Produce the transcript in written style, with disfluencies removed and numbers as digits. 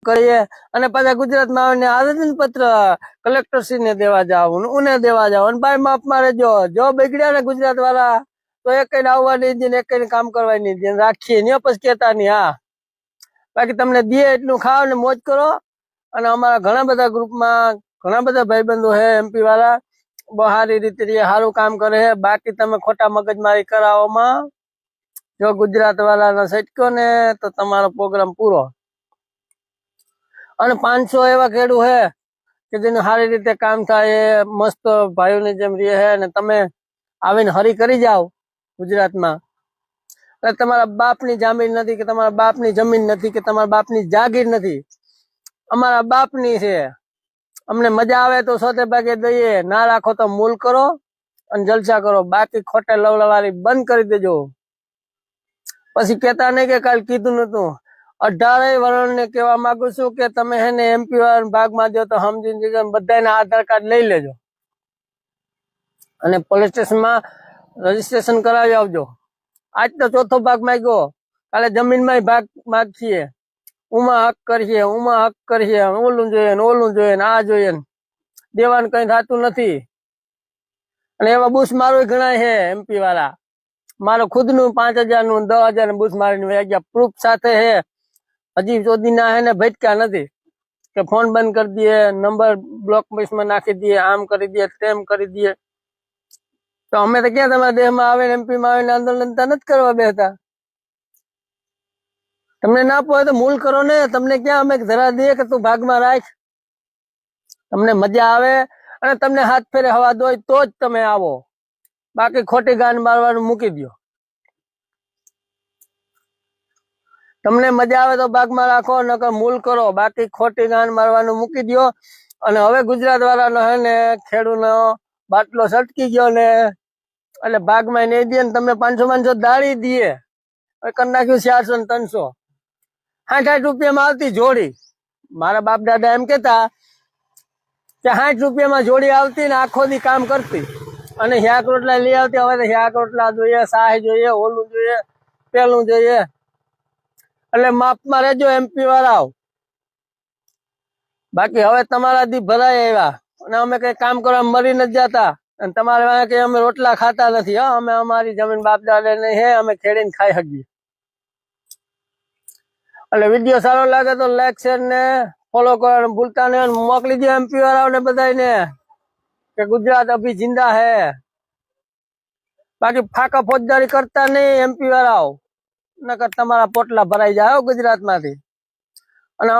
કરીએ અને પાછા ગુજરાતમાં આવીને આવેદન પત્ર કલેક્ટરશ્રી ને દેવા જાવ, ઉને દેવા જાવ અને ભાઈ માફ મારે જો બગડ્યા ને ગુજરાત વાળા તો એક આવવા નહીં દે, એક કામ કરવા નહીં દે, રાખીએ ને પછી કેતા નહીં. હા, બાકી તમને દે એટલું ખાઓ ને મોજ કરો. અને અમારા ઘણા બધા ગ્રુપમાં ઘણા બધા ભાઈબંધો હે એમપી વાળા, બહુ સારી રીતે સારું કામ કરે છે. બાકી તમે ખોટા મગજમારી કરાવોમાં જો ગુજરાત વાળાને સટક્યો ને તો તમારો પ્રોગ્રામ પૂરો. અને 500 એવા ખેડૂત હે કે જેનું સારી રીતે કામ થાય, એ મસ્ત ભાઈઓની જેમ રહે છે. અને તમે આવીને હરી કરી જાઓ ગુજરાતમાં, તમારા બાપની જામીન નથી કે તમારા બાપની જમીન નથી કે તમારા બાપની જાગીર નથી, અમારા બાપની છે. અમને મજા આવે તો સોતે ભાગે દઈએ, ના રાખો તો મૂલ કરો અને જલસા કરો. બાકી ખોટે લવલવારી બંધ કરી દેજો. પછી કેતા નહીં કે કાલ કીધું નતું. 18 વર્ષને કહેવા માંગુ છું કે તમે હે ને એમપી વાળા ભાગમાં દો તો સમજી દેજો, બધાના આધાર કાર્ડ લઈ લેજો અને પોલીસ સ્ટેશનમાં રજીસ્ટ્રેશન કરાવી આવજો. આજ તો ચોથો ભાગ માંગ્યો, કાલે જમીનમાં ભાગ માગીએ, ઉમાં હક કરીએ, ઓલું જોઈએ ને ઓલું જોઈએ ને આ જોઈએ ને, દેવાનું કઈ થતું નથી. અને એવા બુશ મારું ઘણા છે એમપી વાળા. મારો ખુદનું 5000 નું 10,000 નું બુશ મારીને વહી ગયા, પ્રૂફ સાથે હે. હજી સુધી ના હે ને ભટક્યા નથી કે ફોન બંધ કરી દઈએ, નંબર બ્લોક લિસ્ટમાં નાખી દઈએ, આમ કરી દઈએ, તેમ કરી દઈએ. તો અમે તો ક્યાં તમારા દેહમાં આવે એમપી માં આવીને આંદોલન નથી કરવા બેસતા. તમને ના પોય તો મૂલ કરો ને. તમને ક્યાં અમે ધરા દઈએ કે તું ભાગમાં રાખ. તમને મજા આવે અને તમને હાથ ફેરે હવા દોય તો જ તમે આવો. બાકી ખોટી ગાન મારવાનું મૂકી દો. તમને મજા આવે તો ભાગમાં રાખો, નકર મૂલ કરો. બાકી ખોટી ગાન મારવાનું મૂકી દો. અને હવે ગુજરાત વાળાનો હે ને ખેડૂતનો બાટલો સટકી ગયો ને એટલે ભાગમાં નહીં દે ને તમને 500 દાળી દે. કરી નાખ્યું 400 ને 300, 60 રૂપિયામાં આવતી જોડી. મારા બાપ દાદા એમ કેતા કે 60 રૂપિયામાં જોડી આવતી ને આખો દી કામ કરતી અને 100 રોટલા લઈ આવતી. હવે તો 100 રોટલા જોઈએ, સાહ જોઈએ, ઓલું જોઈએ, પેલું જોઈએ. એટલે માપમાં રહેજો એમપી વાળા. બાકી હવે તમારા દી ભરાય આવ્યા અને અમે કઈ કામ કરવા મરી નથી જતા. અને તમારે કે અમે રોટલા ખાતા નથી. હા, અમે અમારી જમીન બાપ દાદા નહીં હે, અમે ખેડીને ખાઈ શકીએ. એટલે વિડીયો સારો લાગે તો લાઈક શેર ને ફોલો કરવાનું ભૂલતા નહીં. મોકલી દો એમપી વાળાઓને બધાને કે ગુજરાત અભી જિંદા હે. બાકી ફાકા ફોજદારી કરતા નહીં એમપી વાળાઓ, નકર તમારા પોટલા ભરાઈ જાય ગુજરાત માંથી. અને